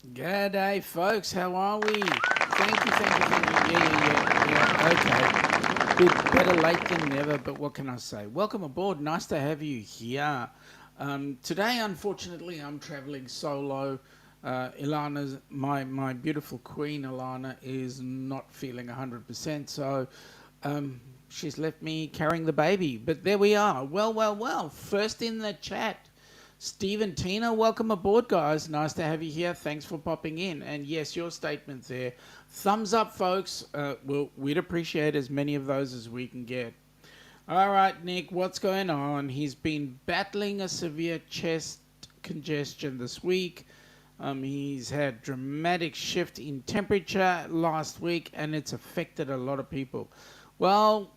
G'day, folks. How are we? Thank you. Yeah. Okay. Better late than never, but what can I say? Welcome aboard. Nice to have you here. Today, unfortunately, I'm traveling solo. Ilana's my beautiful queen. Ilana is not feeling 100%, so um, she's left me carrying the baby. But there we are. Well. First in the chat. Steve and Tina, welcome aboard, guys. Nice to have you here. Thanks for popping in. And yes, your statement there. Thumbs up, folks. We'd appreciate as many of those as we can get. All right, Nick, what's going on? He's been battling a severe chest congestion this week. He's had dramatic shift in temperature last week, and it's affected a lot of people. Well,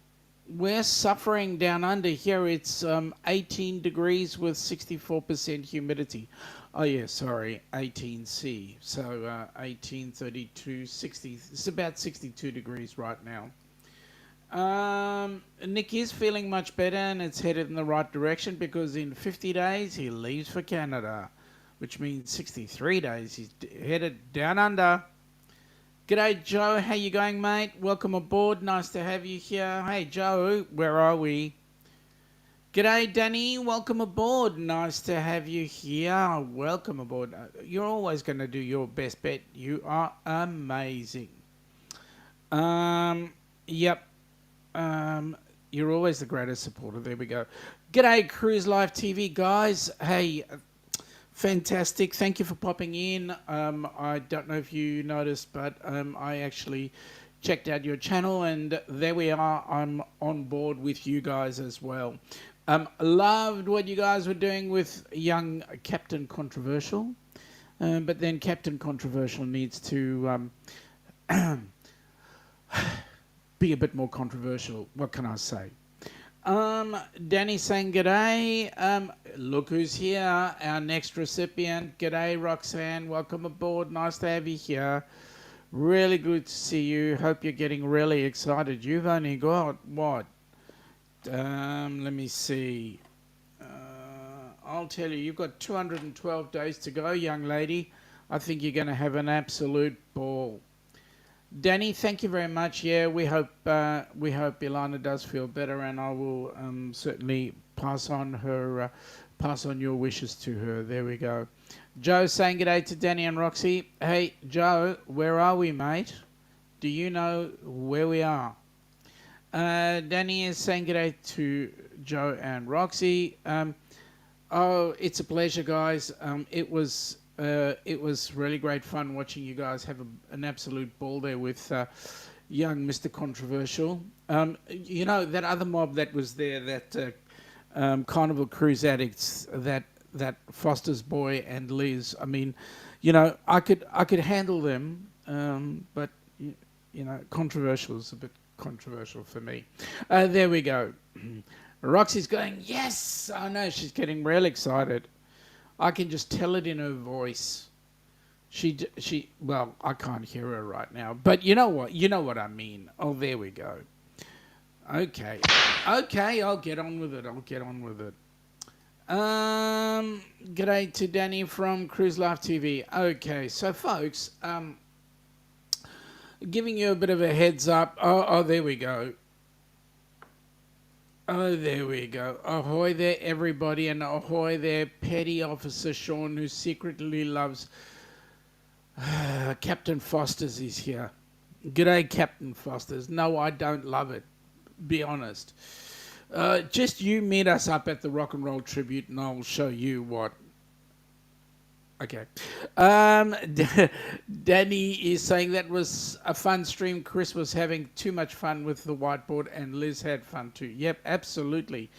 we're suffering down under here. It's 18 degrees with 64% humidity. Oh, yeah, sorry, 18C. So 18, 32, 60. It's about 62 degrees right now. Nick is feeling much better, and it's headed in the right direction because in 50 days he leaves for Canada, which means 63 days he's headed down under. G'day, Joe. How you going, mate? Welcome aboard. Nice to have you here. Hey, Joe, where are we? G'day, Danny. Welcome aboard. Nice to have you here. Welcome aboard. You're always going to do your best bet. You are amazing. Yep. You're always the greatest supporter. There we go. G'day, Cruise Life TV, guys. Hey, fantastic. Thank you for popping in. I don't know if you noticed, but I actually checked out your channel, and there we are. I'm on board with you guys as well. Loved what you guys were doing with young Captain Controversial, but then Captain Controversial needs to be a bit more controversial. What can I say? Danny saying g'day. Look who's here, our next recipient. G'day, Roxanne. Welcome aboard. Nice to have you here. Really good to see you. Hope you're getting really excited. You've only got what? Let me see. I'll tell you, you've got 212 days to go, young lady. I think you're going to have an absolute ball. Danny, thank you very much. Yeah, we hope Ilana does feel better, and I will certainly pass on your wishes to her. There we go. Joe saying g'day to Danny and Roxy. Hey, Joe, where are we, mate? Do you know where we are? Danny is saying g'day to Joe and Roxy. Oh, it's a pleasure, guys. It was really great fun watching you guys have an absolute ball there with young Mr. Controversial. You know, that other mob that was there, that Carnival Cruise Addicts, that Foster's boy and Liz. I mean, you know, I could handle them, but you know, controversial is a bit controversial for me. There we go. Roxy's going, yes! I know, she's getting real excited. I can just tell it in her voice. Well, I can't hear her right now, but you know what I mean. Oh, there we go. Okay, I'll get on with it. G'day to Danny from Cruise Life TV. Okay, so folks, giving you a bit of a heads up. Oh, there we go. Oh, there we go. Ahoy there, everybody, and ahoy there, Petty Officer Sean, who secretly loves Captain Foster's is here. G'day, Captain Foster's. No, I don't love it. Be honest. Just you meet us up at the Rock and Roll Tribute, and I'll show you what. Okay. Danny is saying that was a fun stream. Chris was having too much fun with the whiteboard, and Liz had fun too. Yep, absolutely.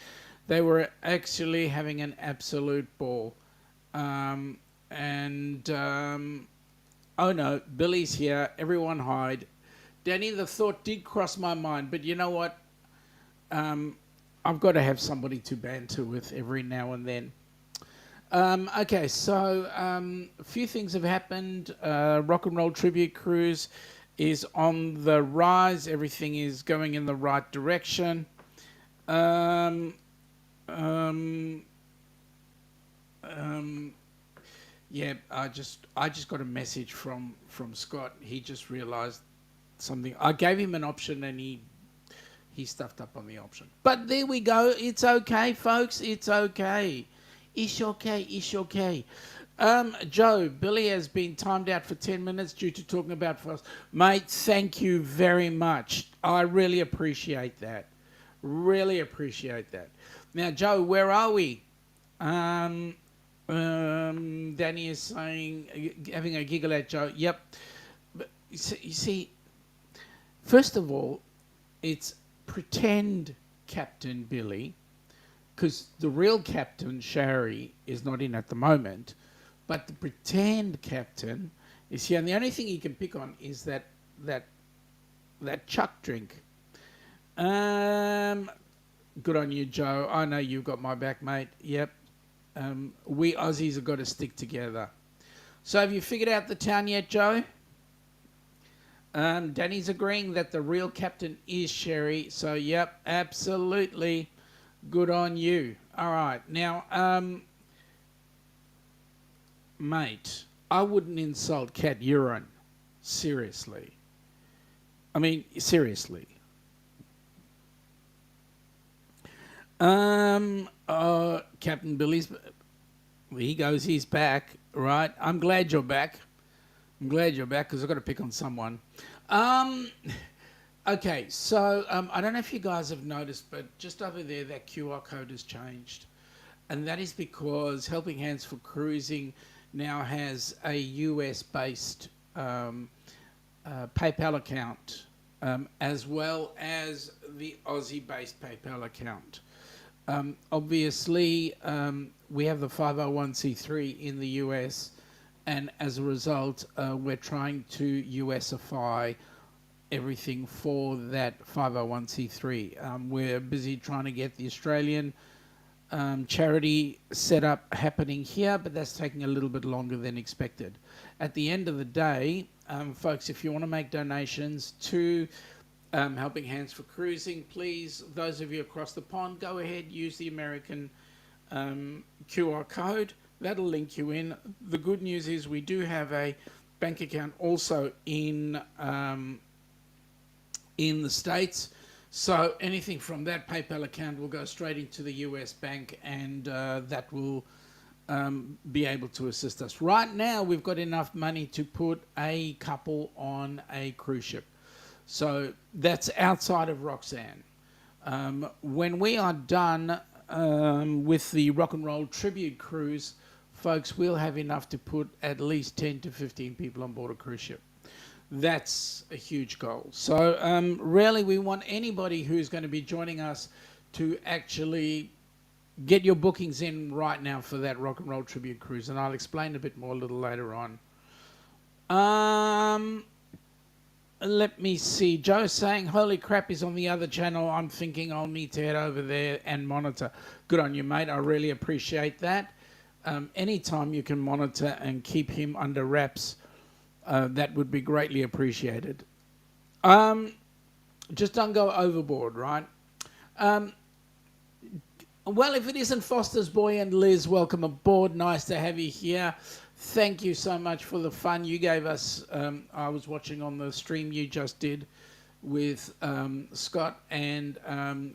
They were actually having an absolute ball. Oh no, Billy's here. Everyone hide. Danny, the thought did cross my mind, but you know what? I've got to have somebody to banter with every now and then. Okay, so a few things have happened. Rock and Roll Tribute Cruise is on the rise. Everything is going in the right direction. Yeah, I just got a message from Scott. He just realised something. I gave him an option and he stuffed up on the option. But there we go. It's okay, folks. It's okay. It's okay. It's okay. Joe, Billy has been timed out for 10 minutes due to talking about fast. Mate, thank you very much. I really appreciate that. Really appreciate that. Now, Joe, where are we? Danny is saying, having a giggle at Joe. Yep. But you see, first of all, it's pretend Captain Billy, because the real Captain Sherry is not in at the moment, but the pretend Captain is here, and the only thing he can pick on is that Chuck drink. Good on you, Joe. I know you've got my back, mate. Yep. We Aussies have got to stick together. So have you figured out the town yet, Joe? Danny's agreeing that the real captain is Sherry. So, yep, absolutely. Good on you. All right. Now, mate, I wouldn't insult cat urine. Seriously. I mean, seriously. Captain Billy's... He goes, he's back, right? I'm glad you're back. I'm glad you're back because I've got to pick on someone. Okay, so I don't know if you guys have noticed, but just over there, that QR code has changed. And that is because Helping Hands for Cruising now has a US-based PayPal account, as well as the Aussie-based PayPal account. Obviously, we have the 501c3 in the US, and as a result, we're trying to USify everything for that 501c3. We're busy trying to get the Australian charity set up happening here, but that's taking a little bit longer than expected. At the end of the day, folks, if you want to make donations to Helping Hands for Cruising, please, those of you across the pond, go ahead, use the American QR code. That'll link you in. The good news is we do have a bank account also in the States. So anything from that PayPal account will go straight into the US bank, and that will be able to assist us. Right now, we've got enough money to put a couple on a cruise ship. So that's outside of Roxanne. When we are done with the Rock and Roll Tribute Cruise, folks, we'll have enough to put at least 10 to 15 people on board a cruise ship. That's a huge goal. So really, we want anybody who's going to be joining us to actually get your bookings in right now for that Rock and Roll Tribute Cruise, and I'll explain a bit more a little later on. Let me see. Joe's saying, holy crap, he's on the other channel. I'm thinking I'll need to head over there and monitor. Good on you, mate. I really appreciate that. Anytime you can monitor and keep him under wraps, that would be greatly appreciated. Just don't go overboard, right? Well, if it isn't Foster's Boy and Liz, welcome aboard. Nice to have you here. Thank you so much for the fun you gave us. I was watching on the stream you just did with Scott and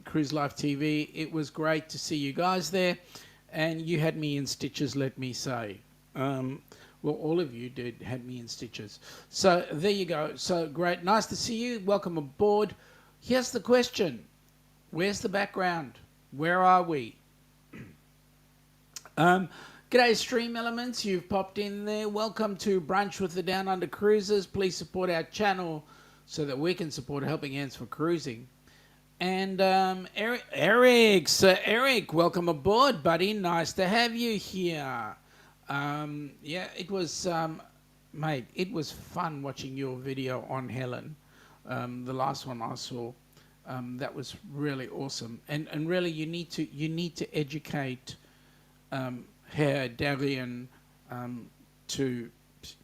Cruise Life TV. It was great to see you guys there, and you had me in stitches, let me say. Well, all of you had me in stitches. So there you go. So great. Nice to see you. Welcome aboard. Here's the question. Where's the background? Where are we? G'day, Stream Elements. You've popped in there. Welcome to Brunch with the Downunder Cruisers. Please support our channel so that we can support Helping Hands for Cruising. And Eric, Sir Eric, welcome aboard, buddy. Nice to have you here. Yeah, it was, mate, it was fun watching your video on Helen. The last one I saw, that was really awesome. And really, you need to educate Herr Darian to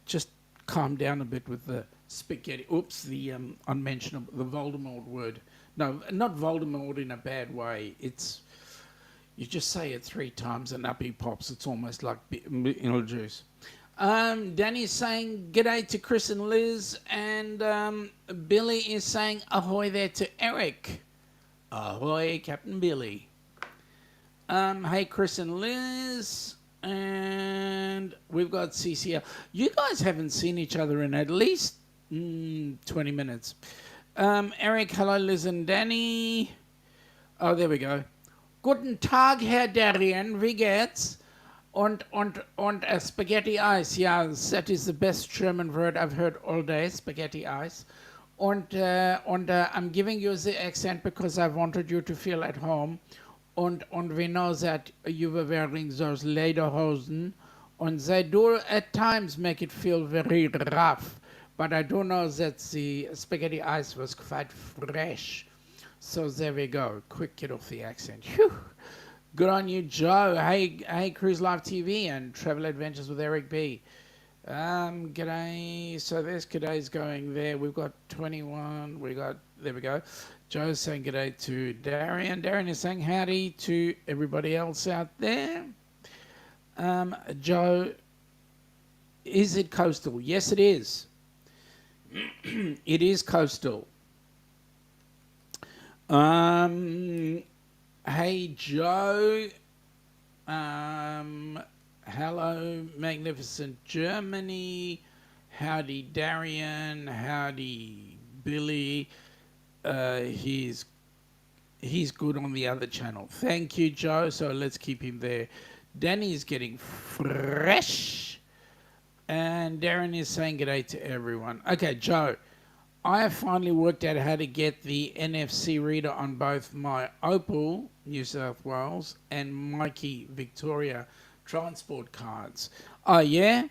just calm down a bit with the spaghetti. Oops, the unmentionable, the Voldemort word. No, not Voldemort in a bad way. It's, you just say it 3 times and up he pops. It's almost like juice. Danny's saying g'day to Chris and Liz, and Billy is saying ahoy there to Eric. Ahoy, Captain Billy. Hey, Chris and Liz, and we've got CCL. You guys haven't seen each other in at least 20 minutes. Eric, hello, Liz and Danny. Oh, there we go. Guten Tag, Herr Darien, wie geht's? Und Spaghetti Eis. Ja, that is the best German word I've heard all day, Spaghetti Eis. Und I'm giving you the accent because I wanted you to feel at home. Und we know that you were wearing those lederhosen. And they do at times make it feel very rough. But I do know that the Spaghetti Ice was quite fresh. So there we go. Quick get off the accent. Whew. Good on you, Joe. Hey, Cruise Live TV and Travel Adventures with Eric B. G'day. So there's g'days going there. We've got 21. There we go. Joe's saying g'day to Darian. Darian is saying howdy to everybody else out there. Joe, is it coastal? Yes, it is. It is coastal. Hey, Joe. Hello, magnificent Germany. Howdy, Darian. Howdy, Billy. He's good on the other channel. Thank you, Joe. So let's keep him there. Danny's getting fresh. And Darren is saying g'day to everyone. Okay, Joe. I have finally worked out how to get the NFC reader on both my Opal, New South Wales, and Mikey, Victoria transport cards. Oh, yeah?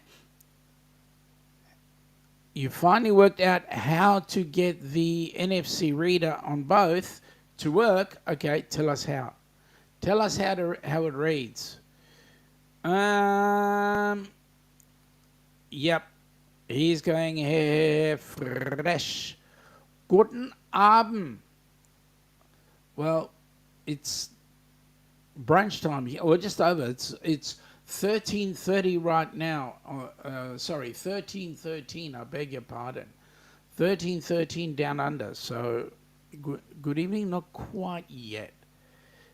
You finally worked out how to get the NFC reader on both to work? Okay, tell us how. Tell us how it reads. Yep. He's going here fresh. Guten Abend. Well, it's brunch time. Or just over. It's 13:30 right now. Sorry, 13:13. I beg your pardon. 13:13 down under. So good evening. Not quite yet.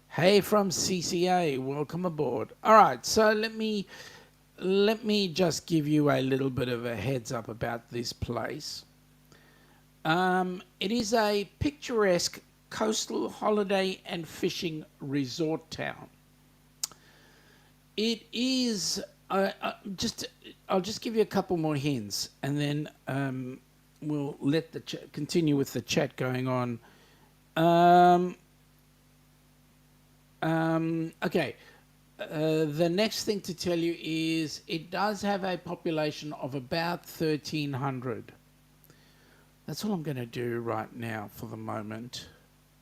Hey from CCA. Welcome aboard. All right. So let me just give you a little bit of a heads up about this place. It is a picturesque coastal holiday and fishing resort town. It is, I'll just give you a couple more hints and then we'll let continue with the chat going on. Okay. The next thing to tell you is it does have a population of about 1,300. That's all I'm going to do right now for the moment.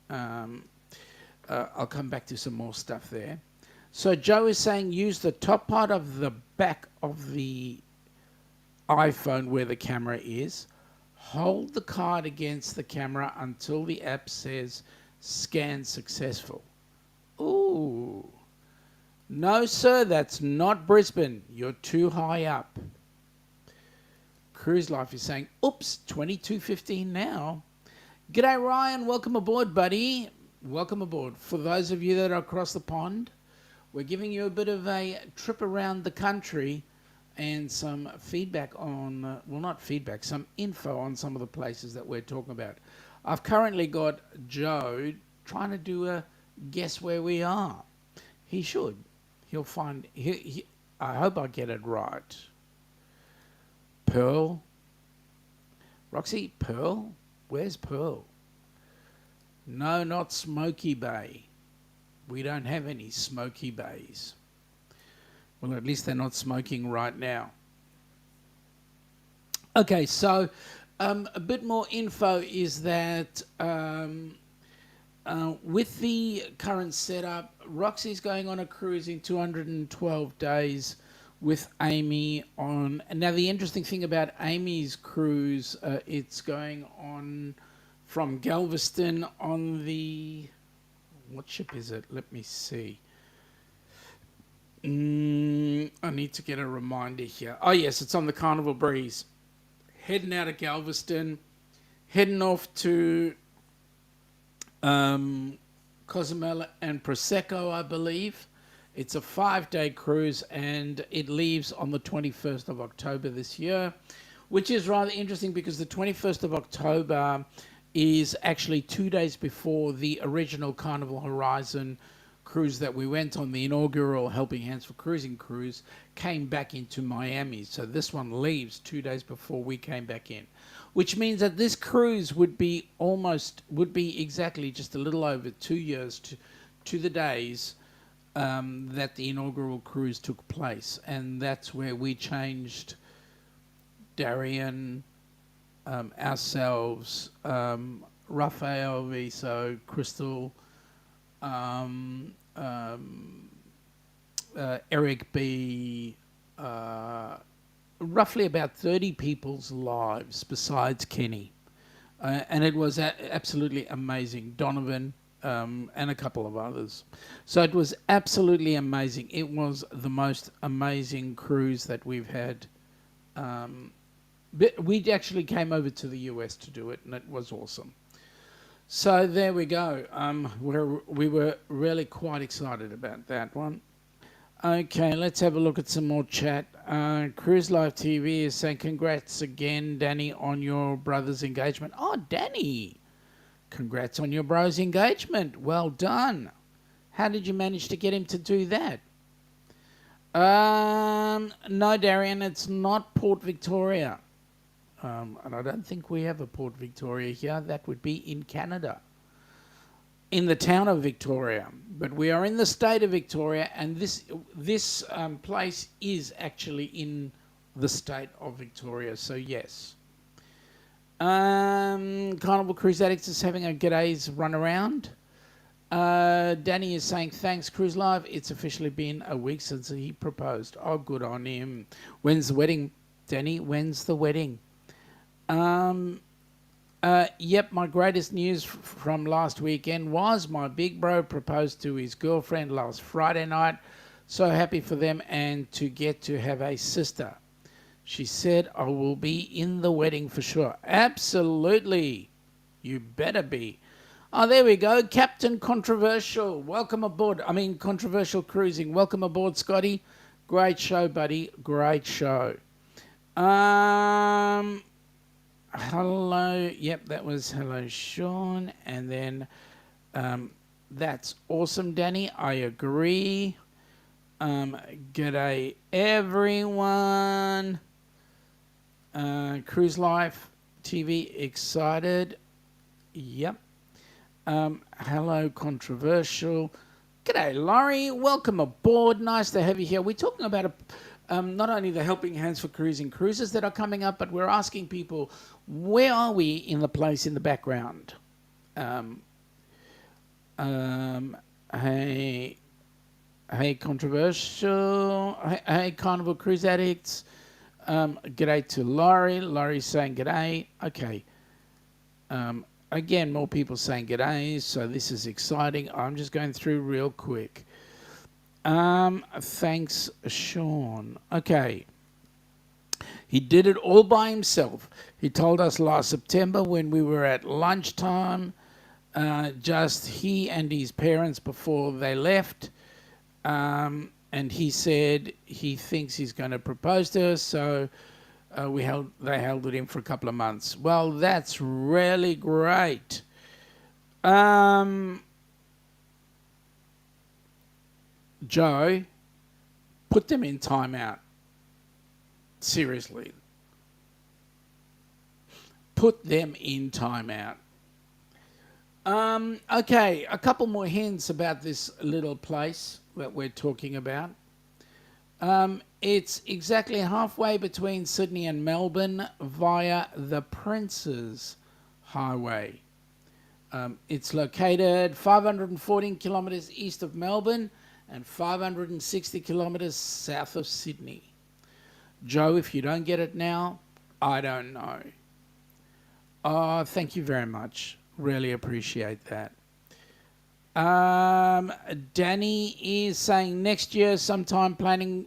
I'll come back to some more stuff there. So Joe is saying use the top part of the back of the iPhone where the camera is. Hold the card against the camera until the app says scan successful. Ooh. No, sir, that's not Brisbane. You're too high up. Cruise Life is saying, oops, 22:15 now. G'day, Ryan. Welcome aboard, buddy. Welcome aboard. For those of you that are across the pond, we're giving you a bit of a trip around the country and some feedback on, well, not feedback, some info on some of the places that we're talking about. I've currently got Joe trying to do a guess where we are. He should. He'll find, I hope I get it right. Pearl? Roxy, Pearl? Where's Pearl? No, not Smoky Bay. We don't have any Smoky Bays. Well, at least they're not smoking right now. Okay, so a bit more info is that with the current setup, Roxy's going on a cruise in 212 days with Amy on. And now the interesting thing about Amy's cruise, it's going on from Galveston on the, what ship is it? Let me see. I need to get a reminder here. Oh, yes, it's on the Carnival Breeze. Heading out of Galveston, heading off to Cozumel and Prosecco, I believe. It's a 5-day cruise, and it leaves on the 21st of October this year, which is rather interesting because the 21st of October is actually 2 days before the original Carnival Horizon cruise that we went on, the inaugural Helping Hands for Cruising cruise, came back into Miami. So this one leaves 2 days before we came back in, which means that this cruise would be exactly just a little over 2 years to the days that the inaugural cruise took place. And that's where we changed Darian, ourselves, Raphael, Viso, Crystal, Eric B, roughly about 30 people's lives besides Kenny. And it was absolutely amazing. Donovan, and a couple of others. So it was absolutely amazing. It was the most amazing cruise that we've had. We actually came over to the U.S. to do it, and it was awesome. So there we go. We were really quite excited about that one. Okay, let's have a look at some more chat. Cruise Life TV is saying, congrats again, Danny, on your brother's engagement. Oh, Danny, congrats on your bro's engagement. Well done. How did you manage to get him to do that? No, Darian, it's not Port Victoria. And I don't think we have a Port Victoria here. That would be in Canada, in the town of Victoria. But we are in the state of Victoria, and this place is actually in the state of Victoria. So yes. Carnival Cruise Addicts is having a g'days run around. Danny is saying, thanks, Cruise Live. It's officially been a week since he proposed. Oh, good on him. When's the wedding, Danny? When's the wedding? Yep, my greatest news from last weekend was my big bro proposed to his girlfriend last Friday night. So happy for them and to get to have a sister. She said, I will be in the wedding for sure. Absolutely. You better be. Oh, there we go. Captain Controversial. Welcome aboard. Controversial Cruising. Welcome aboard, Scotty. Great show, buddy. Great show. Hello. Yep, that was hello, Sean. And then that's awesome, Danny. I agree. G'day, everyone. Cruise Life TV excited. Yep. Hello, Controversial. G'day, Laurie. Welcome aboard. Nice to have you here. We're talking about not only the Helping Hands for Cruising cruises that are coming up, but we're asking people, where are we in the place in the background? Hey, Controversial. Hey, Carnival Cruise Addicts. G'day to Laurie. Laurie's saying g'day. Okay. Again, more people saying g'day, so this is exciting. I'm just going through real quick. Thanks, Sean. Okay. He did it all by himself. He told us last September when we were at lunchtime, just he and his parents before they left. And he said he thinks he's going to propose to us, so they held it in for a couple of months. Well, that's really great. Joe, put them in timeout. Seriously. Put them in timeout. Okay, a couple more hints about this little place that we're talking about. It's exactly halfway between Sydney and Melbourne via the Princes Highway. It's located 514 kilometres east of Melbourne and 560 kilometres south of Sydney. Joe, if you don't get it now, I don't know. Oh, thank you very much. Really appreciate that. Danny is saying next year sometime planning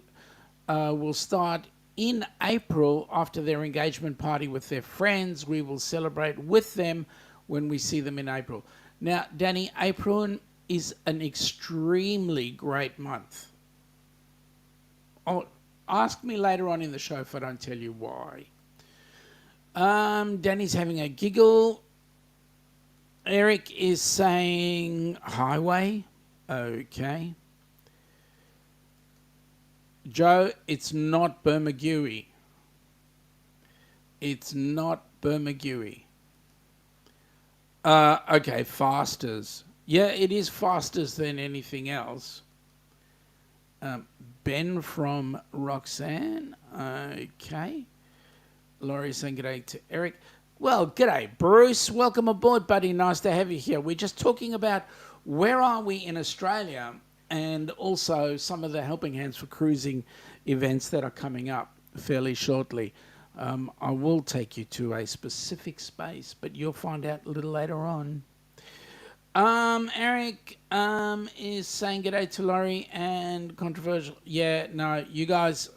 will start in April after their engagement party with their friends. We will celebrate with them when we see them in April. Now, Danny, April is an extremely great month. Oh, ask me later on in the show if I don't tell you why. Danny's having a giggle. Eric is saying highway. Okay. Joe, it's not Bermagui. It's not Bermagui. Okay, Fasters. Yeah, it is Fasters than anything else. Ben from Roxanne. Okay. Laurie saying g'day to Eric. Well, g'day, Bruce. Welcome aboard, buddy. Nice to have you here. We're just talking about where are we in Australia and also some of the helping hands for cruising events that are coming up fairly shortly. I will take you to a specific space, but you'll find out a little later on. Eric is saying g'day to Laurie and controversial. Yeah, no, you guys,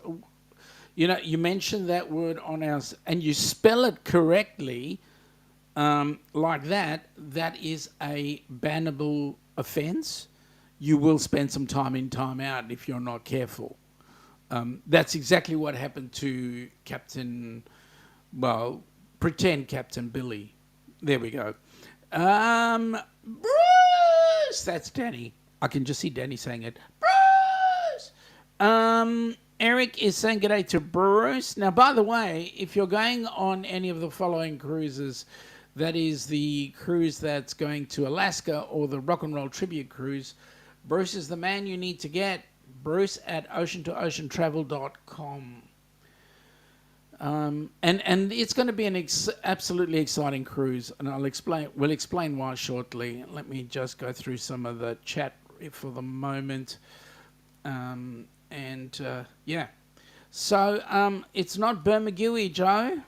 you know, you mentioned that word on ours and you spell it correctly like that. That is a bannable offence. You will spend some time in, time out if you're not careful. That's exactly what happened to Captain, well, pretend Captain Billy. There we go. Bruce! That's Danny. I can just see Danny saying it. Bruce! Eric is saying g'day to Bruce. Now, by the way, if you're going on any of the following cruises, that is the cruise that's going to Alaska or the Rock and Roll Tribute Cruise, Bruce is the man you need to get. Bruce at ocean2oceantravel.com. And it's going to be an absolutely exciting cruise, and we'll explain why shortly. Let me just go through some of the chat for the moment. Yeah. So it's not Bermagui, Joe.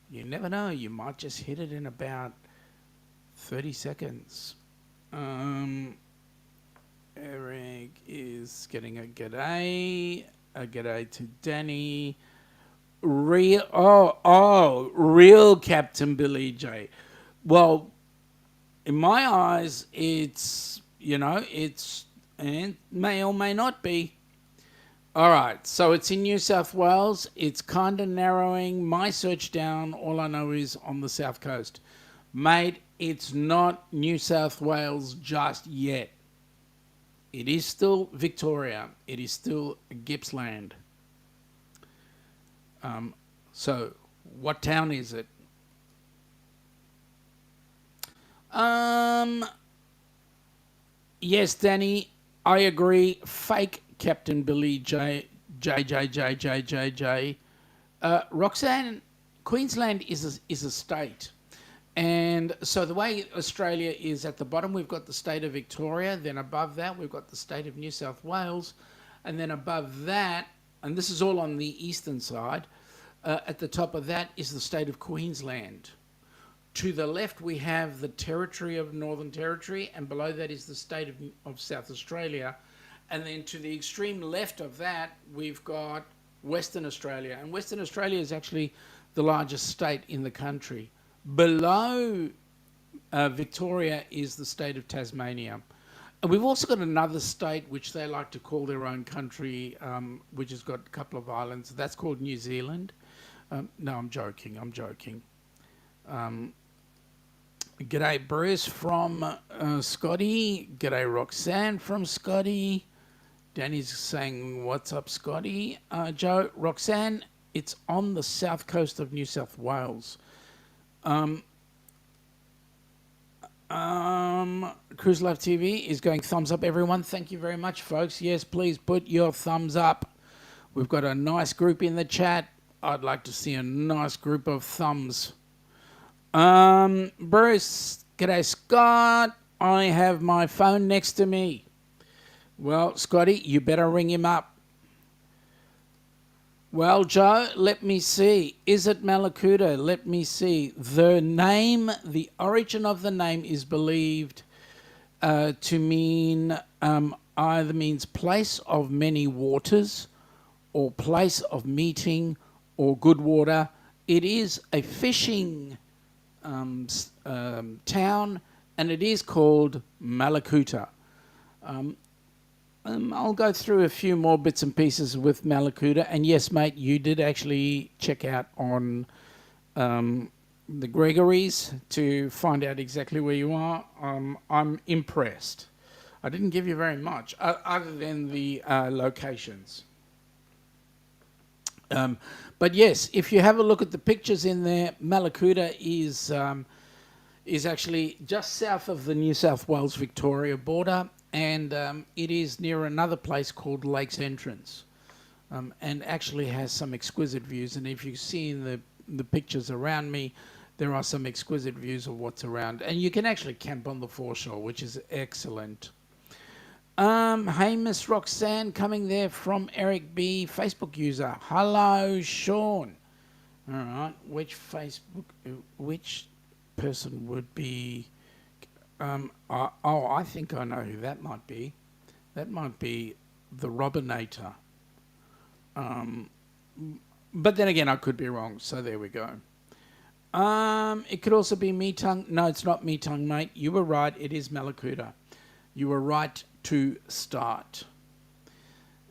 You never know. You might just hit it in about 30 seconds. Eric is getting a g'day. A g'day to Danny. Real Captain Billy J. Well, in my eyes, it's, and may or may not be. All right, so it's in New South Wales. It's kind of narrowing my search down. All I know is on the south coast. Mate, it's not New South Wales just yet. It is still Victoria. It is still Gippsland. So, what town is it? Yes, Danny, I agree. Fake Captain Billy J. Roxanne, Queensland is a state. And so the way Australia is at the bottom, we've got the state of Victoria. Then above that, we've got the state of New South Wales. And then above that, and this is all on the eastern side, at the top of that is the state of Queensland. To the left, we have the territory of Northern Territory, and below that is the state of South Australia. And then to the extreme left of that, we've got Western Australia. And Western Australia is actually the largest state in the country. Below Victoria is the state of Tasmania. And we've also got another state which they like to call their own country, which has got a couple of islands. That's called New Zealand. No, I'm joking. G'day, Bruce from Scotty. G'day, Roxanne from Scotty. Danny's saying, what's up, Scotty? Joe, Roxanne, it's on the south coast of New South Wales. Cruise Life TV is going thumbs up, everyone. Thank you very much, folks. Yes, please put your thumbs up. We've got a nice group in the chat. I'd like to see a nice group of thumbs. Bruce, g'day, Scott. I have my phone next to me. Well, Scotty, you better ring him up. Well, Joe, let me see. Is it Mallacoota? Let me see. The name, the origin of the name is believed to mean either means place of many waters or place of meeting or good water. It is a fishing town, and it is called Mallacoota. I'll go through a few more bits and pieces with Mallacoota. And yes, mate, you did actually check out on the Gregories to find out exactly where you are. I'm impressed. I didn't give you very much other than the locations. But yes, if you have a look at the pictures in there, Mallacoota is actually just south of the New South Wales Victoria border, and it is near another place called Lakes Entrance, and actually has some exquisite views. And if you see in the pictures around me, there are some exquisite views of what's around, and you can actually camp on the foreshore, which is excellent. Hey, Miss Roxanne, coming there from Eric B, Facebook user. Hello, Sean. All right, which person would be? I think I know who that might be. That might be the Robinator. But then again, I could be wrong. So there we go. It could also be Meetung. No, it's not Meetung, mate. You were right. It is Mallacoota. You were right to start.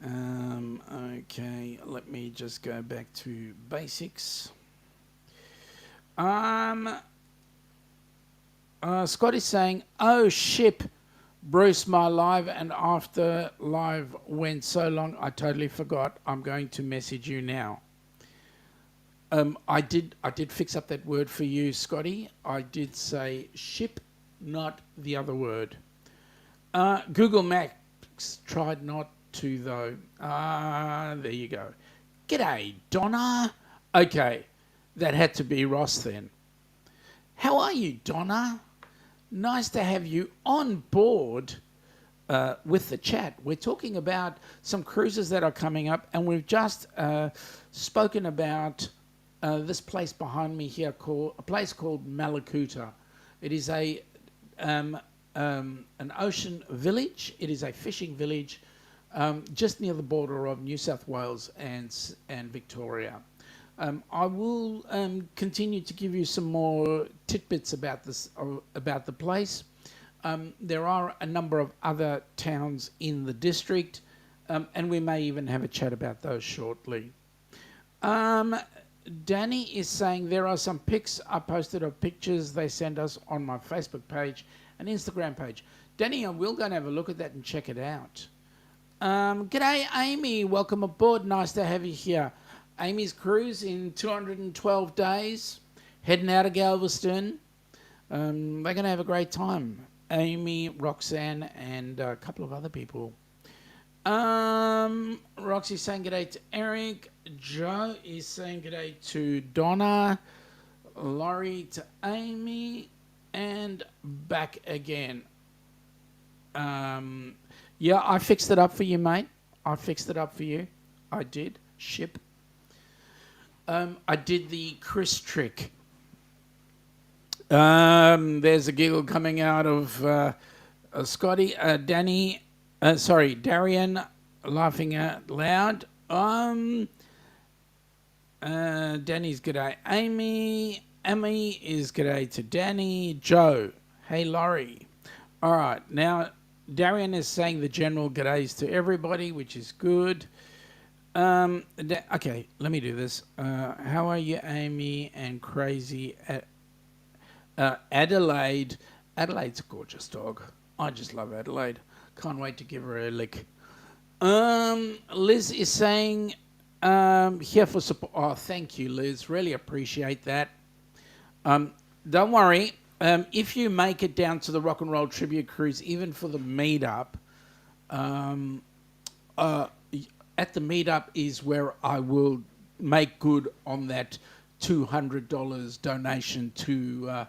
Okay, let me just go back to basics. Scott is saying, oh, ship, Bruce, my live and after live went so long, I totally forgot. I'm going to message you now. I did fix up that word for you, Scotty. I did say ship, not the other word. Google Maps tried not to, though. There you go. G'day, Donna. Okay, that had to be Ross then. How are you, Donna? Nice to have you on board with the chat. We're talking about some cruises that are coming up, and we've just spoken about this place behind me here, a place called Mallacoota. It is an ocean village. It is a fishing village just near the border of New South Wales and Victoria. I will continue to give you some more tidbits about the place. There are a number of other towns in the district, and we may even have a chat about those shortly. Danny is saying there are some pics I posted of pictures they sent us on my Facebook page and Instagram page. Danny, I will go and have a look at that and check it out. G'day, Amy. Welcome aboard. Nice to have you here. Amy's cruise in 212 days, heading out of Galveston. They're going to have a great time. Amy, Roxanne, and a couple of other people. Roxy's saying g'day to Eric. Joe is saying g'day to Donna. Laurie to Amy. And back again. Yeah, I fixed it up for you, mate. I fixed it up for you. I did. Ship. I did the Chris trick. There's a giggle coming out of Scotty. Darian laughing out loud. Danny's g'day. Amy is g'day to Danny. Joe. Hey, Laurie. All right. Now, Darian is saying the general g'days to everybody, which is good. Okay, let me do this. How are you, Amy and Crazy Adelaide? Adelaide's a gorgeous dog. I just love Adelaide. Can't wait to give her a lick. Liz is saying, here for support. Oh, thank you, Liz. Really appreciate that. Don't worry. If you make it down to the Rock and Roll Tribute Cruise, even for the meetup, at the meetup is where I will make good on that $200 donation to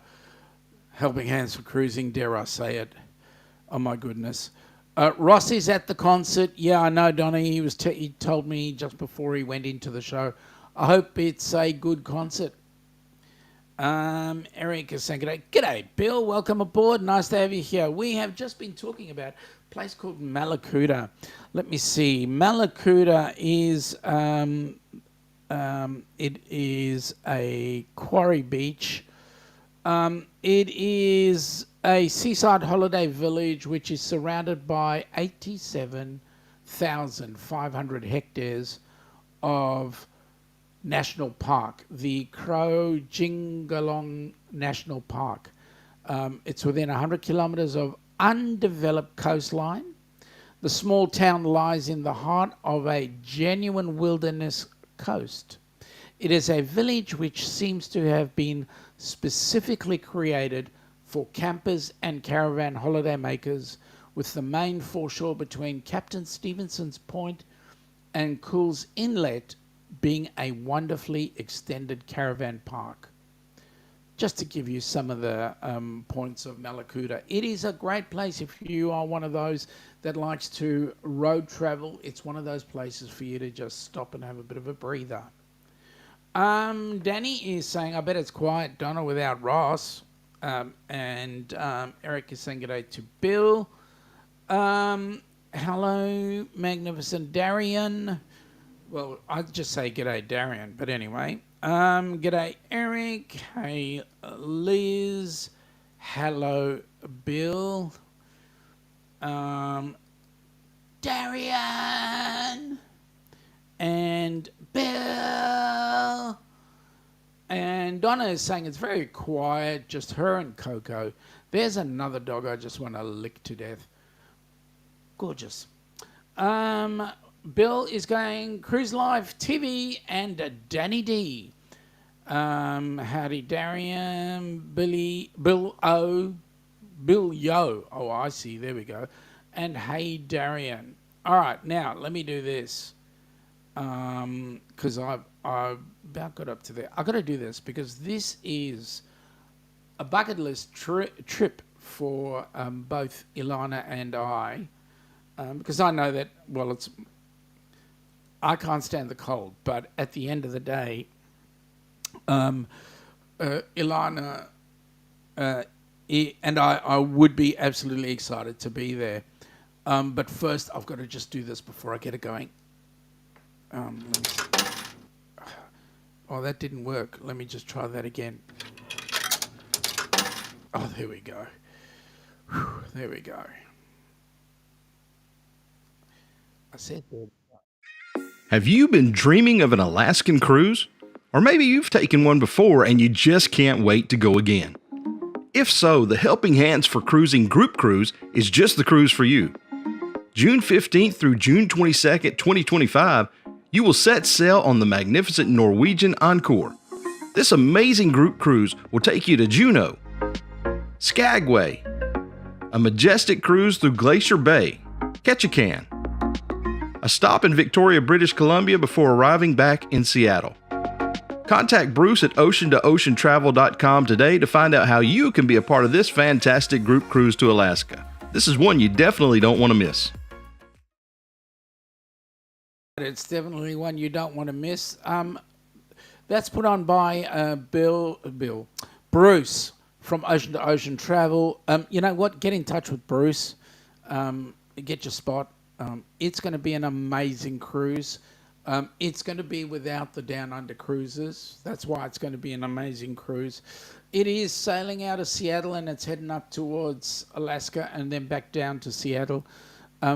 Helping Hands for Cruising, dare I say it. Oh, my goodness. Ross is at the concert. Yeah, I know, Donny. He told me just before he went into the show. I hope it's a good concert. Eric is saying, G'day, Bill. Welcome aboard. Nice to have you here. We have just been talking about a place called Mallacoota. Let me see. Mallacoota is it is a quarry beach. It is a seaside holiday village which is surrounded by 87,500 hectares of national park, the Crow-Jingalong National Park. It's within 100 kilometres of undeveloped coastline. The small town lies in the heart of a genuine wilderness coast. It is a village which seems to have been specifically created for campers and caravan holidaymakers, with the main foreshore between Captain Stevenson's Point and Cool's Inlet being a wonderfully extended caravan park. Just to give you some of the points of Mallacoota, it is a great place if you are one of those that likes to road travel. It's one of those places for you to just stop and have a bit of a breather. Danny is saying, I bet it's quiet, Donna, without Ross. And Eric is saying g'day to Bill. Hello, magnificent Darian. Well, I'd just say g'day, Darian. But anyway, g'day, Eric. Hey, Liz. Hello, Bill. Darian. And Bill. And Donna is saying it's very quiet, just her and Coco. There's another dog I just want to lick to death. Gorgeous. Bill is going Cruise Life TV and Danny D. Howdy, Darian, Bill Yo. Oh, I see. There we go. And hey, Darian. All right, now let me do this. Because I've about got up to there. I've got to do this because this is a bucket list trip for both Ilana and I. Because I know that, well, I can't stand the cold, but at the end of the day, Ilana and I would be absolutely excited to be there. But first, I've got to just do this before I get it going. Oh, that didn't work. Let me just try that again. Oh, there we go. Whew, there we go. I said that. Have you been dreaming of an Alaskan cruise? Or maybe you've taken one before and you just can't wait to go again. If so, the Helping Hands for Cruising Group Cruise is just the cruise for you. June 15th through June 22nd, 2025, you will set sail on the magnificent Norwegian Encore. This amazing group cruise will take you to Juneau, Skagway, a majestic cruise through Glacier Bay, Ketchikan, a stop in Victoria, British Columbia before arriving back in Seattle. Contact Bruce at ocean2oceantravel.com today to find out how you can be a part of this fantastic group cruise to Alaska. This is one you definitely don't want to miss. It's definitely one you don't want to miss. That's put on by Bruce from Ocean to Ocean Travel. You know what? Get in touch with Bruce. Get your spot. It's going to be an amazing cruise. It's going to be without the Downunder Cruisers. That's why it's going to be an amazing cruise. It is sailing out of Seattle and it's heading up towards Alaska and then back down to Seattle.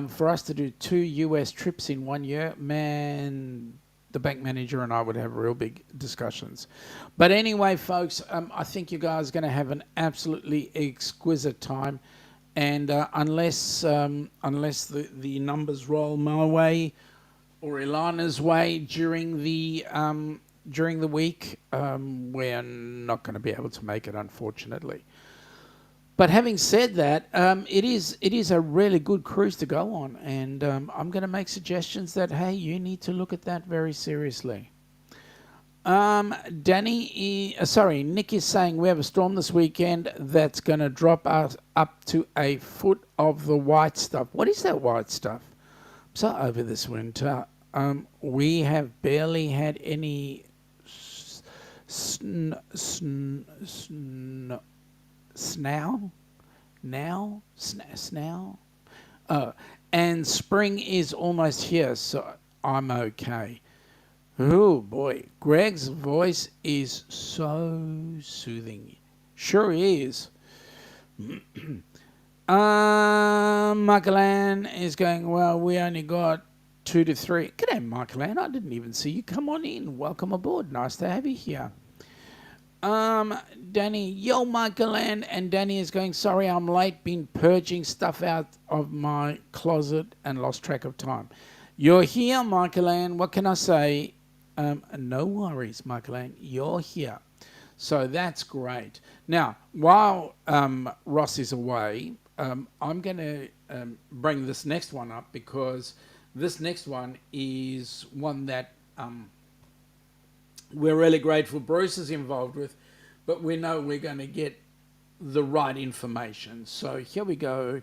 For us to do 2 U.S. trips in 1 year, man, the bank manager and I would have real big discussions. But anyway, folks, I think you guys are going to have an absolutely exquisite time. And unless the numbers roll my way or Ilana's way during the week, we're not going to be able to make it, unfortunately. But having said that, it is a really good cruise to go on, and I'm going to make suggestions that, hey, you need to look at that very seriously. Nick is saying we have a storm this weekend that's going to drop us up to a foot of the white stuff. What is that white stuff? I'm so over this winter. We have barely had any snow. And spring is almost here, so I'm okay. Oh boy, Greg's voice is so soothing. Sure is. Michael Ann is going, well, we only got 2 to 3. G'day, Michael Ann. I didn't even see you. Come on in. Welcome aboard. Nice to have you here. Danny, yo, Michael Ann. And Danny is going, sorry, I'm late. Been purging stuff out of my closet and lost track of time. You're here, Michael Ann. What can I say? No worries, Michael Ann. You're here. So that's great. Now, while Ross is away, I'm going to bring this next one up because this next one is one that we're really grateful Bruce is involved with, but we know we're going to get the right information. So here we go.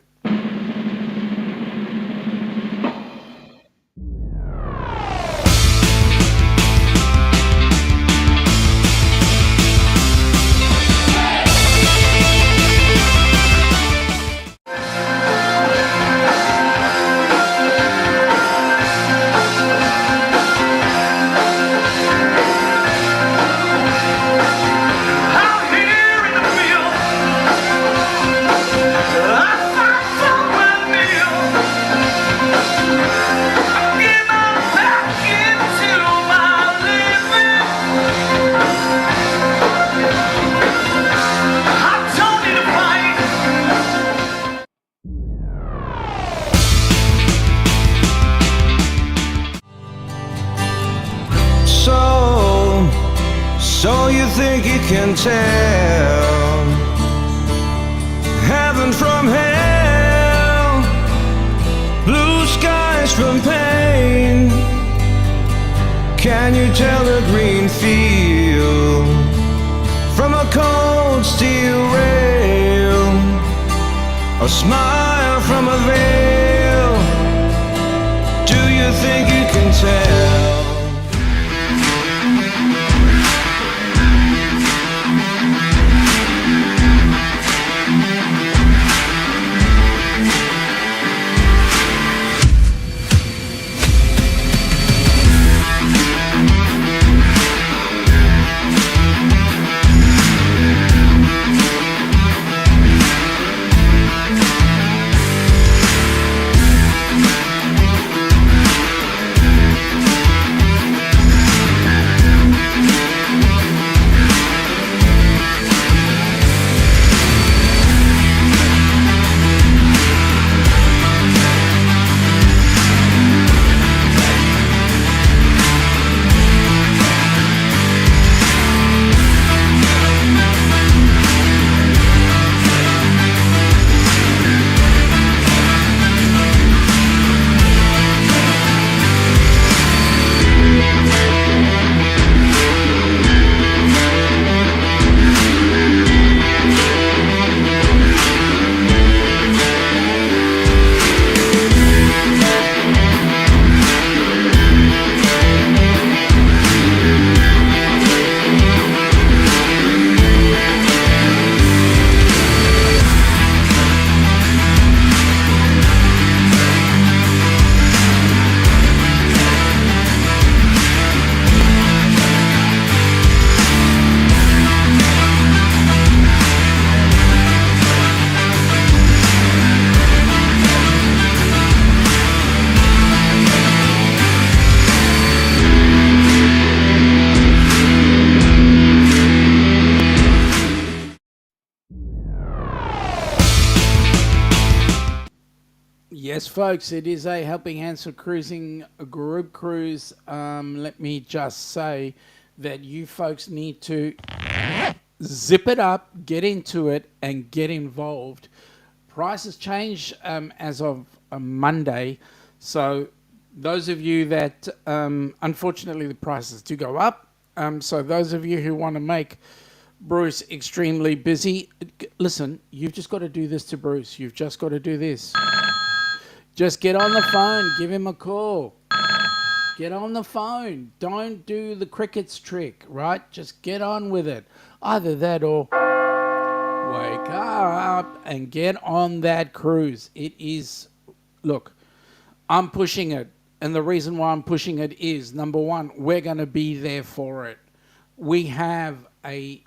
So you think you can tell heaven from hell, blue skies from pain? Can you tell a green field from a cold steel rail, a smile from a veil? Do you think you can tell? Yes, folks, it is a Helping Hands for Cruising group cruise. Let me just say that you folks need to zip it up, get into it, and get involved. Prices change as of Monday. So those of you that, unfortunately, the prices do go up. So those of you who want to make Bruce extremely busy, listen, you've just got to do this to Bruce. You've just got to do this. Just get on the phone. Give him a call. Get on the phone. Don't do the crickets trick, right? Just get on with it. Either that or wake up and get on that cruise. It is, look, I'm pushing it. And the reason why I'm pushing it is, number one, we're going to be there for it. We have a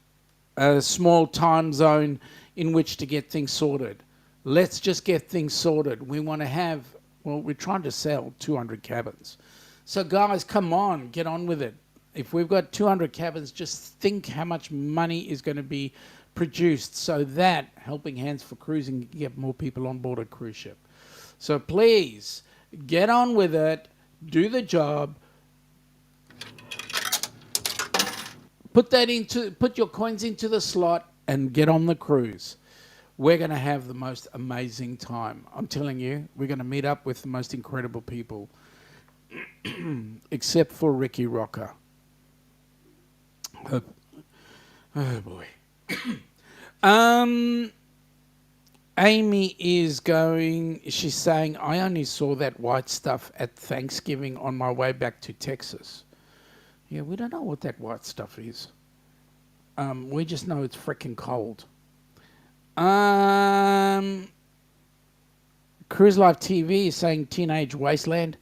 small time zone in which to get things sorted. Let's just get things sorted. We want to have, well, we're trying to sell 200 cabins. So guys, come on, get on with it. If we've got 200 cabins, just think how much money is going to be produced so that Helping Hands for Cruising can get more people on board a cruise ship. So please, get on with it, do the job, put your coins into the slot and get on the cruise. We're going to have the most amazing time. I'm telling you, we're going to meet up with the most incredible people, except for Ricky Rocker. Oh boy. Amy is going, she's saying, I only saw that white stuff at Thanksgiving on my way back to Texas. Yeah, we don't know what that white stuff is. We just know it's freaking cold. Cruise Life TV is saying Teenage Wasteland.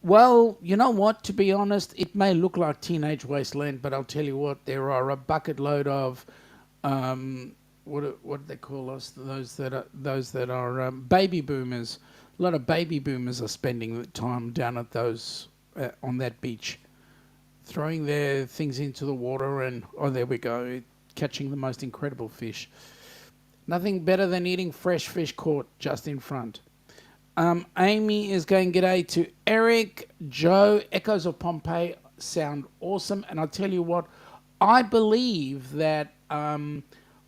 Well, you know what? To be honest, it may look like Teenage Wasteland, but I'll tell you what, there are a bucket load of what do they call us? Those that are baby boomers. A lot of baby boomers are spending the time down at those on that beach, throwing their things into the water, and oh, there we go, catching the most incredible fish. Nothing better than eating fresh fish caught just in front. Amy is going g'day to Eric, Joe. Echoes of Pompeii sound awesome, and I'll tell you what, I believe that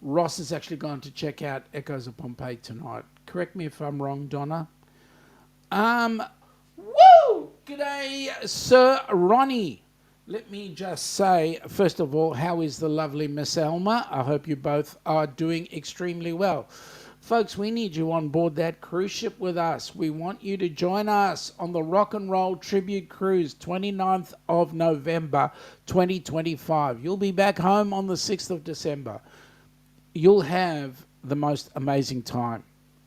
Ross is actually going to check out Echoes of Pompeii tonight. Correct me if I'm wrong, Donna. Woo! G'day, Sir Ronnie. Let me just say, first of all, how is the lovely Miss Elma? I hope you both are doing extremely well. Folks, we need you on board that cruise ship with us. We want you to join us on the Rock and Roll Tribute Cruise, 29th of November, 2025. You'll be back home on the 6th of December. You'll have the most amazing time.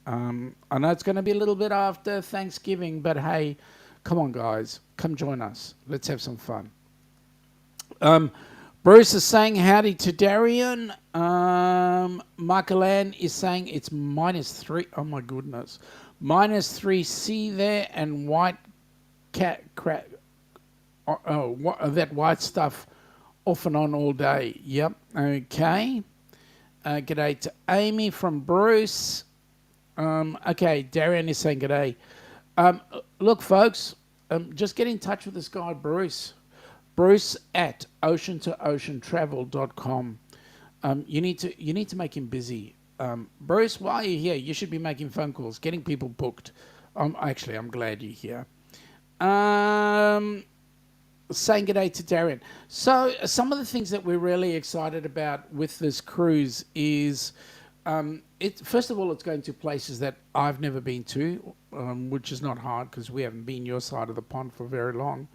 I know it's going to be a little bit after Thanksgiving, but hey, come on, guys. Come join us. Let's have some fun. Bruce is saying howdy to Darian. Michael Ann is saying it's -3. Oh my goodness. -3C there, and white cat crap. That white stuff off and on all day. Yep. Okay. G'day to Amy from Bruce. Okay, Darian is saying g'day. Look, folks, just get in touch with this guy, Bruce. Bruce at ocean2oceantravel.com. You need to make him busy. Bruce, while you're here, you should be making phone calls, getting people booked. Actually, I'm glad you're here. Saying good day to Darren. So some of the things that we're really excited about with this cruise is, first of all, it's going to places that I've never been to, which is not hard because we haven't been your side of the pond for very long.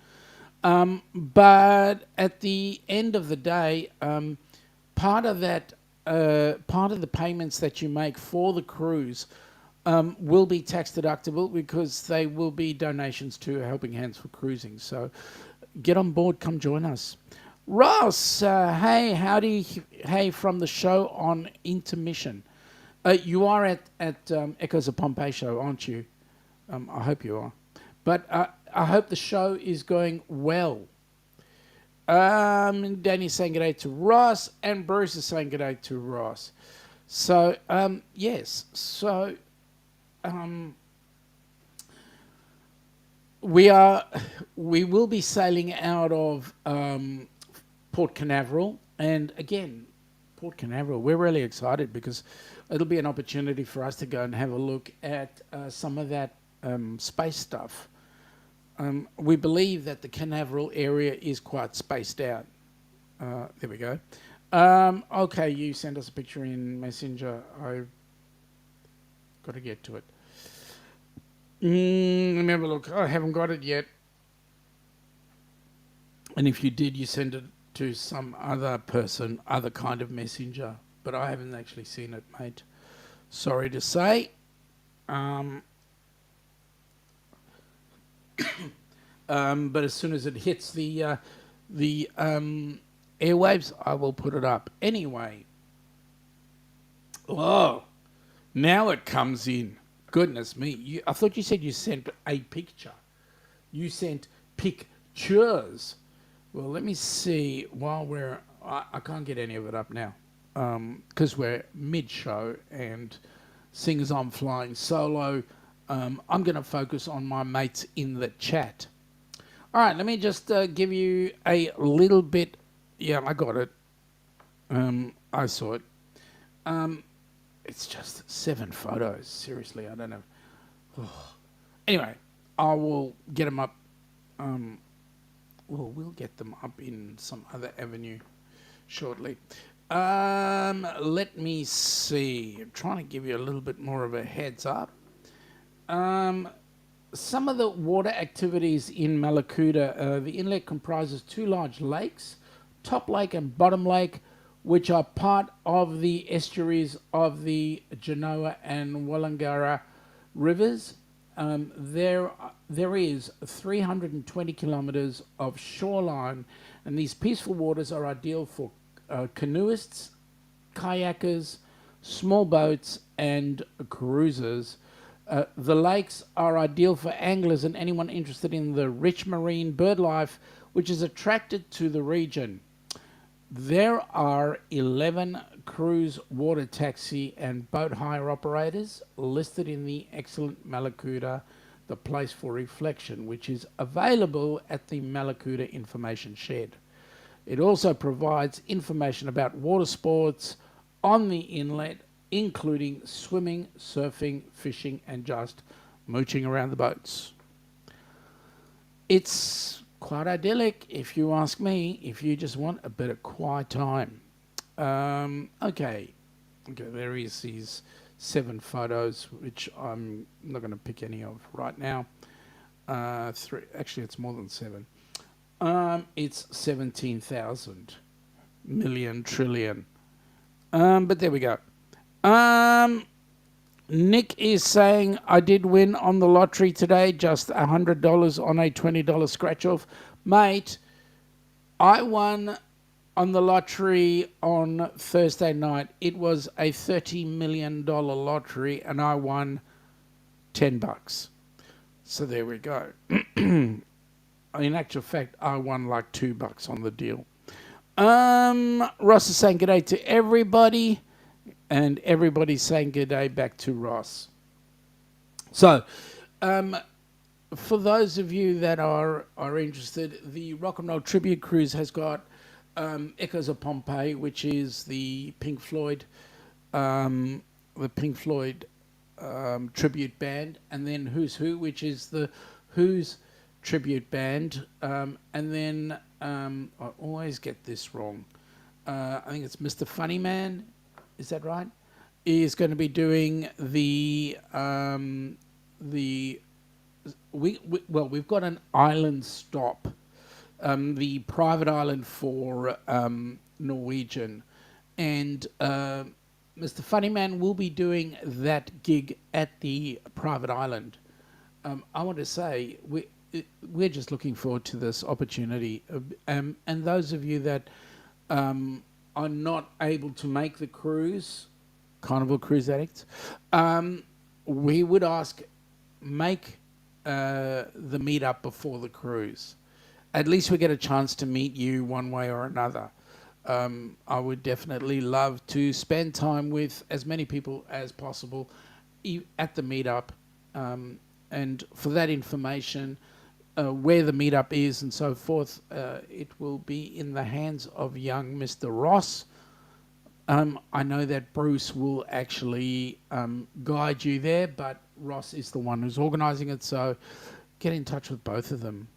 But at the end of the day, part of the payments that you make for the cruise will be tax deductible because they will be donations to Helping Hands for Cruising. So get on board, come join us. Ross, hey, howdy, hey, from the show on intermission. You are at Echoes of Pompeii show, aren't you? I hope you are. But I hope the show is going well. Danny's saying good day to Ross, and Bruce is saying good day to Ross. So, yes. So, we will be sailing out of Port Canaveral, and again, Port Canaveral, we're really excited because it'll be an opportunity for us to go and have a look at some of that space stuff. We believe that the Canaveral area is quite spaced out. There we go. Okay, you sent us a picture in Messenger. I've got to get to it. Let me have a look. I haven't got it yet. And if you did, you sent it to some other person, other kind of messenger. But I haven't actually seen it, mate. Sorry to say. But as soon as it hits the airwaves, I will put it up. Anyway. Oh, now it comes in. Goodness me. I thought you said you sent a picture. You sent pictures. Well, let me see. While I can't get any of it up now because we're mid-show, and seeing as I'm flying solo, I'm going to focus on my mates in the chat. All right, let me just give you a little bit. Yeah, I got it. I saw it. It's just 7 photos. Seriously, I don't know. Oh. Anyway, I will get them up. We'll get them up in some other avenue shortly. Let me see. I'm trying to give you a little bit more of a heads up. Some of the water activities in Mallacoota, the inlet comprises 2 large lakes, Top Lake and Bottom Lake, which are part of the estuaries of the Genoa and Wollongara rivers. There is 320 kilometres of shoreline, and these peaceful waters are ideal for canoeists, kayakers, small boats, and cruisers. The lakes are ideal for anglers and anyone interested in the rich marine bird life, which is attracted to the region. There are 11 cruise, water taxi and boat hire operators listed in the excellent Mallacoota, the place for reflection, which is available at the Mallacoota Information Shed. It also provides information about water sports on the inlet, including swimming, surfing, fishing and just mooching around the boats. It's quite idyllic, if you ask me, if you just want a bit of quiet time. Okay, there is these 7 photos, which I'm not going to pick any of right now. 3, actually, it's more than 7. It's 17,000 million trillion. But there we go. Nick is saying, I did win on the lottery today, just $100 on a $20 scratch-off. Mate, I won on the lottery on Thursday night. It was a $30 million lottery, and I won $10. So there we go. In actual fact, I won like $2 on the deal. Ross is saying g'day to everybody. And everybody's saying good day back to Ross. So, for those of you that are interested, the Rock and Roll Tribute Cruise has got Echoes of Pompeii, which is the Pink Floyd tribute band, and then Who's Who, which is the Who's tribute band, and then I always get this wrong. I think it's Mr. Funnyman. Is that right? Is going to be doing we've got an island stop, the private island for Norwegian, and Mr. Funnyman will be doing that gig at the private island. I want to say we're just looking forward to this opportunity, and those of you that are not able to make the cruise, Carnival Cruise Addicts, we would ask, make the meetup before the cruise. At least we get a chance to meet you one way or another. I would definitely love to spend time with as many people as possible at the meetup. And for that information, where the meetup is and so forth, it will be in the hands of young Mr. Ross. I know that Bruce will actually guide you there, but Ross is the one who's organising it, so get in touch with both of them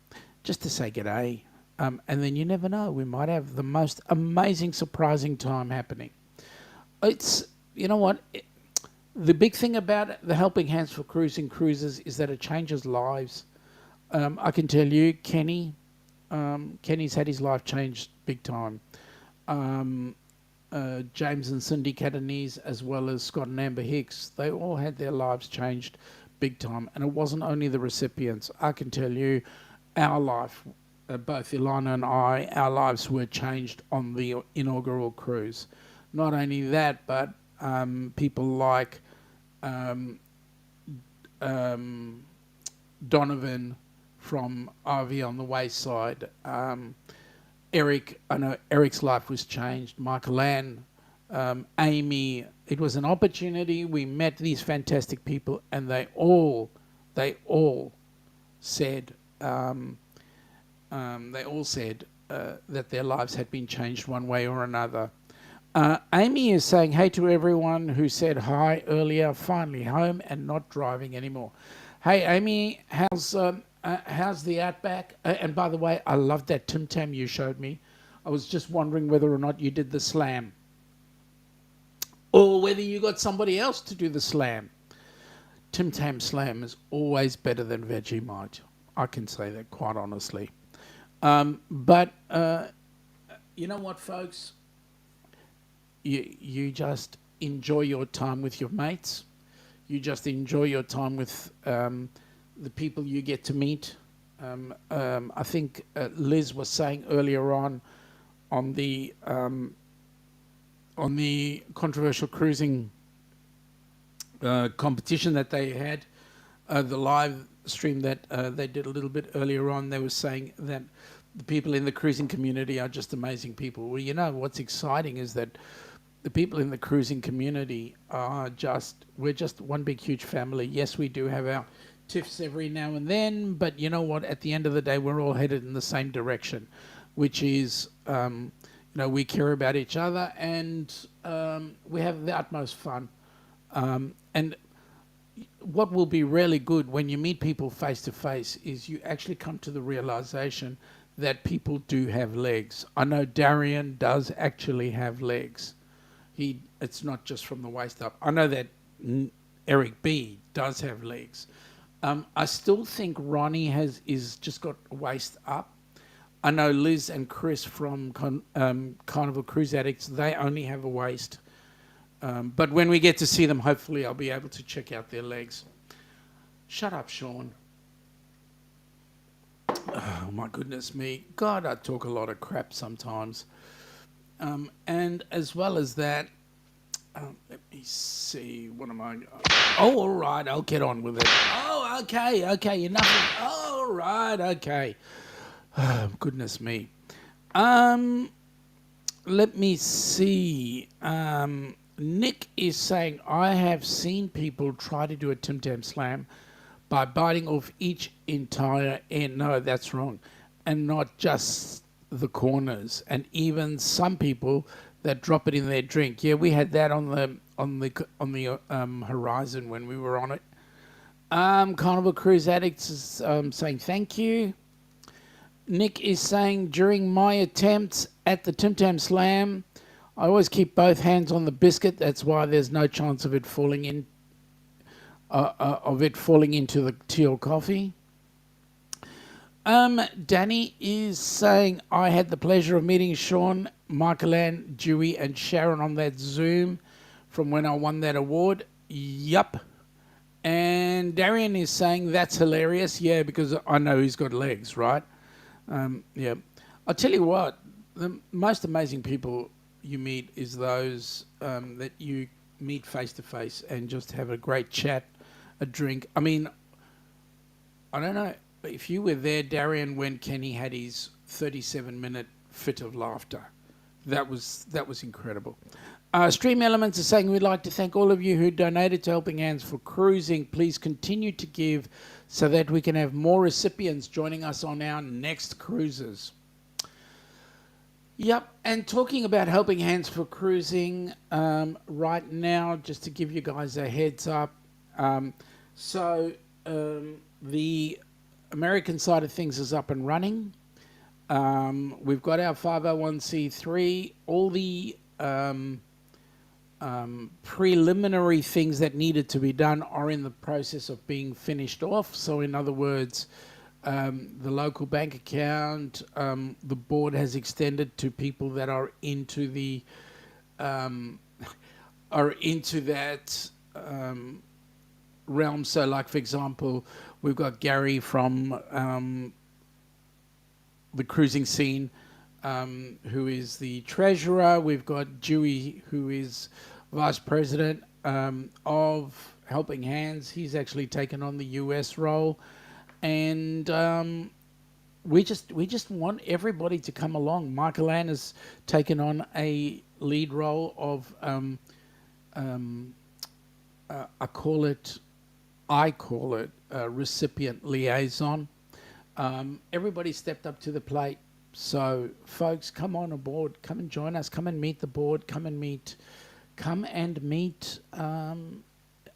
just to say g'day. And then you never know, we might have the most amazing, surprising time happening. It's, you know what, the big thing about the Helping Hands for Cruising Cruises is that it changes lives. I can tell you, Kenny's had his life changed big time. James and Cindy Catanese, as well as Scott and Amber Hicks, they all had their lives changed big time. And it wasn't only the recipients. I can tell you, our life, both Ilana and I, our lives were changed on the inaugural cruise. Not only that, but people like Donovan from RV on the Wayside. Eric, I know Eric's life was changed. Michael Ann, Amy. It was an opportunity. We met these fantastic people, and they all said that their lives had been changed one way or another. Amy is saying, hey to everyone who said hi earlier, finally home and not driving anymore. Hey, Amy, how's the Outback? And by the way, I loved that Tim Tam you showed me. I was just wondering whether or not you did the slam. Or whether you got somebody else to do the slam. Tim Tam slam is always better than Vegemite. I can say that quite honestly. But you know what, folks? You just enjoy your time with your mates. You just enjoy your time with the people you get to meet. I think Liz was saying earlier on the controversial cruising competition that they had, the live stream that they did a little bit earlier on, they were saying that the people in the cruising community are just amazing people. Well, you know, what's exciting is that the people in the cruising community are we're just one big, huge family. Yes, we do have our tiffs every now and then, but you know what? At the end of the day, we're all headed in the same direction, which is, we care about each other and we have the utmost fun. And what will be really good when you meet people face to face is you actually come to the realization that people do have legs. I know Darian does actually have legs. It's not just from the waist up. I know that Eric B does have legs. I still think Ronnie is just got waist up. I know Liz and Chris from Carnival Cruise Addicts, they only have a waist. But when we get to see them, hopefully I'll be able to check out their legs. Shut up, Sean. Oh, my goodness me. God, I talk a lot of crap sometimes. And as well as that, let me see, what am I... Oh, all right, I'll get on with it. Oh, okay, enough. All right, okay. Oh, goodness me. Let me see. Nick is saying, I have seen people try to do a Tim Tam Slam by biting off each entire end. No, that's wrong. And not just the corners. And even some people that drop it in their drink. Yeah, we had that on the horizon when we were on it. Carnival Cruise Addicts is saying thank you. Nick is saying, during my attempts at the Tim Tam Slam, I always keep both hands on the biscuit. That's why there's no chance of it falling into the tea or coffee. Danny is saying, I had the pleasure of meeting Sean, Michael-Ann, Dewey, and Sharon on that Zoom from when I won that award. Yup. And Darian is saying, that's hilarious. Yeah, because I know he's got legs, right? Yeah. I'll tell you what, the most amazing people you meet is those that you meet face to face and just have a great chat, a drink. I mean, I don't know if you were there, Darian, when Kenny had his 37-minute fit of laughter. That was incredible. Stream Elements are saying, we'd like to thank all of you who donated to Helping Hands for Cruising. Please continue to give so that we can have more recipients joining us on our next cruises. Yep, and talking about Helping Hands for Cruising, right now, just to give you guys a heads up, the American side of things is up and running. We've got our 501c3. All the preliminary things that needed to be done are in the process of being finished off. So in other words, the local bank account, the board has extended to people that are into the that realm. So like, for example, we've got Gary from the cruising scene, who is the treasurer. We've got Dewey, who is vice president of Helping Hands. He's actually taken on the U.S. role, and we just want everybody to come along. Michael Ann has taken on a lead role of I call it recipient liaison. Everybody stepped up to the plate. So, folks, come on aboard. Come and join us. Come and meet the board. Come and meet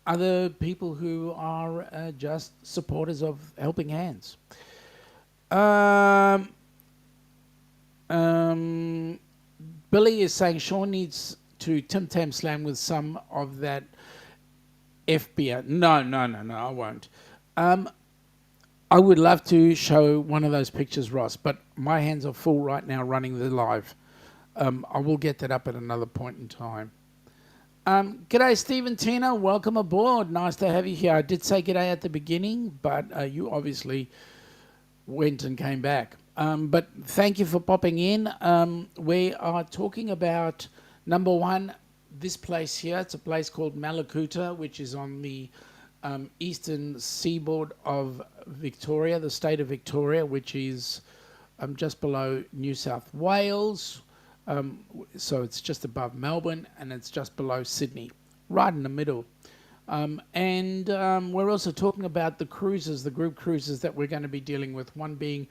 other people who are just supporters of Helping Hands. Billy is saying Sean needs to Tim Tam Slam with some of that FBR. No, I won't. I would love to show one of those pictures, Ross, but my hands are full right now running the live. I will get that up at another point in time. G'day, Stephen Tina. Welcome aboard. Nice to have you here. I did say g'day at the beginning, but you obviously went and came back. But thank you for popping in. We are talking about, number one, this place here. It's a place called Mallacoota, which is on the eastern seaboard of Victoria, the state of Victoria, which is just below New South Wales. So it's just above Melbourne, and it's just below Sydney, right in the middle. And we're also talking about the cruises, the group cruises that we're going to be dealing with, one being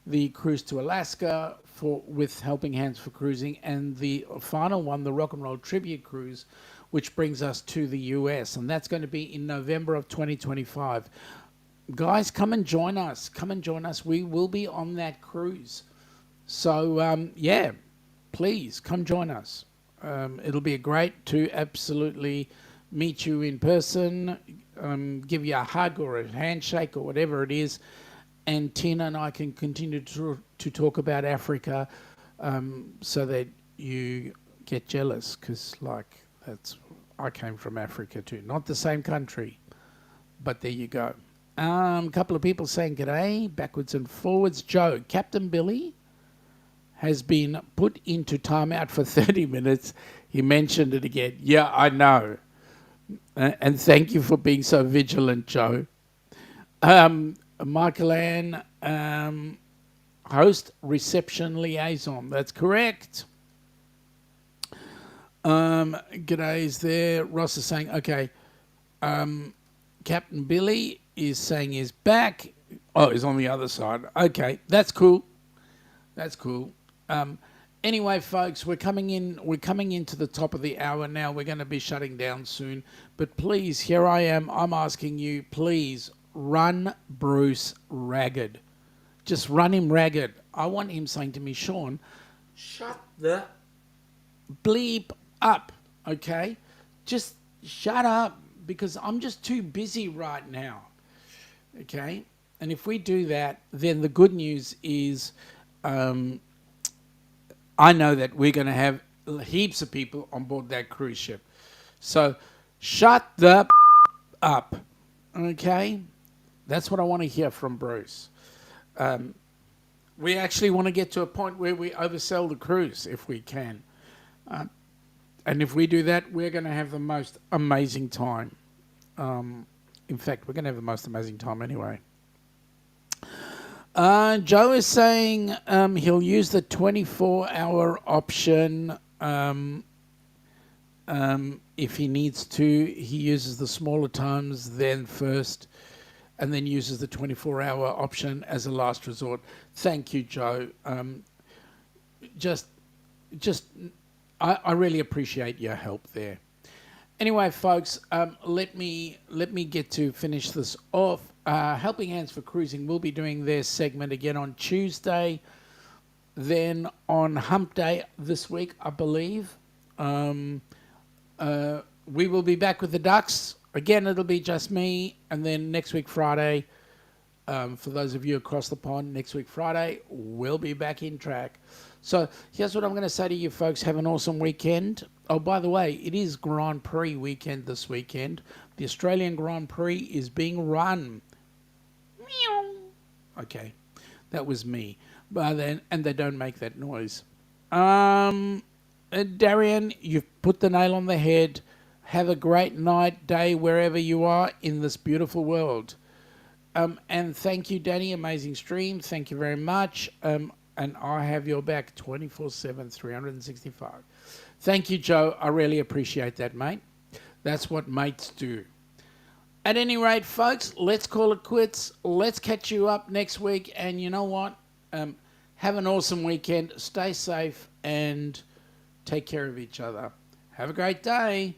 the cruise to Alaska with Helping Hands for Cruising, and the final one, the Rock and Roll Tribute Cruise, which brings us to the U.S., and that's going to be in November of 2025. Guys, come and join us. Come and join us. We will be on that cruise. So, yeah, please come join us. It'll be great to absolutely meet you in person, give you a hug or a handshake or whatever it is, and Tina and I can continue to talk about Africa, so that you get jealous, because, like, I came from Africa too. Not the same country, but there you go. A couple of people saying g'day, backwards and forwards. Joe, Captain Billy has been put into timeout for 30 minutes. He mentioned it again. Yeah, I know. And thank you for being so vigilant, Joe. Michael Ann, host reception liaison. That's correct. G'day's there. Ross is saying, okay. Captain Billy is saying he's back. Oh, he's on the other side. Okay, that's cool. That's cool. Anyway, folks, we're coming into the top of the hour now. We're going to be shutting down soon. But please, here I am. I'm asking you, please run Bruce ragged. Just run him ragged. I want him saying to me, Sean, shut the bleep up, okay? Just shut up, because I'm just too busy right now, okay? And if we do that, then the good news is I know that we're going to have heaps of people on board that cruise ship. So shut the up, okay? That's what I want to hear from Bruce. We actually want to get to a point where we oversell the cruise if we can. And if we do that, we're going to have the most amazing time. In fact, we're going to have the most amazing time anyway. Joe is saying he'll use the 24-hour option if he needs to. He uses the smaller times then first, and then uses the 24-hour option as a last resort. Thank you, Joe. I really appreciate your help there. Anyway, folks, let me get to finish this off. Helping Hands for Cruising will be doing their segment again on Tuesday. Then on Hump Day this week, I believe, we will be back with the Ducks. Again, it'll be just me. And then next week, Friday, for those of you across the pond, next week, Friday, we'll be back in track. So here's what I'm going to say to you folks. Have an awesome weekend. Oh, by the way, it is Grand Prix weekend this weekend. The Australian Grand Prix is being run. Meow. Okay, that was me. But then, and they don't make that noise. Darian, you've put the nail on the head. Have a great night, day, wherever you are in this beautiful world. And thank you, Danny. Amazing stream. Thank you very much. And I have your back 24/7, 365. Thank you, Joe. I really appreciate that, mate. That's what mates do. At any rate, folks, let's call it quits. Let's catch you up next week. And you know what? Have an awesome weekend. Stay safe and take care of each other. Have a great day.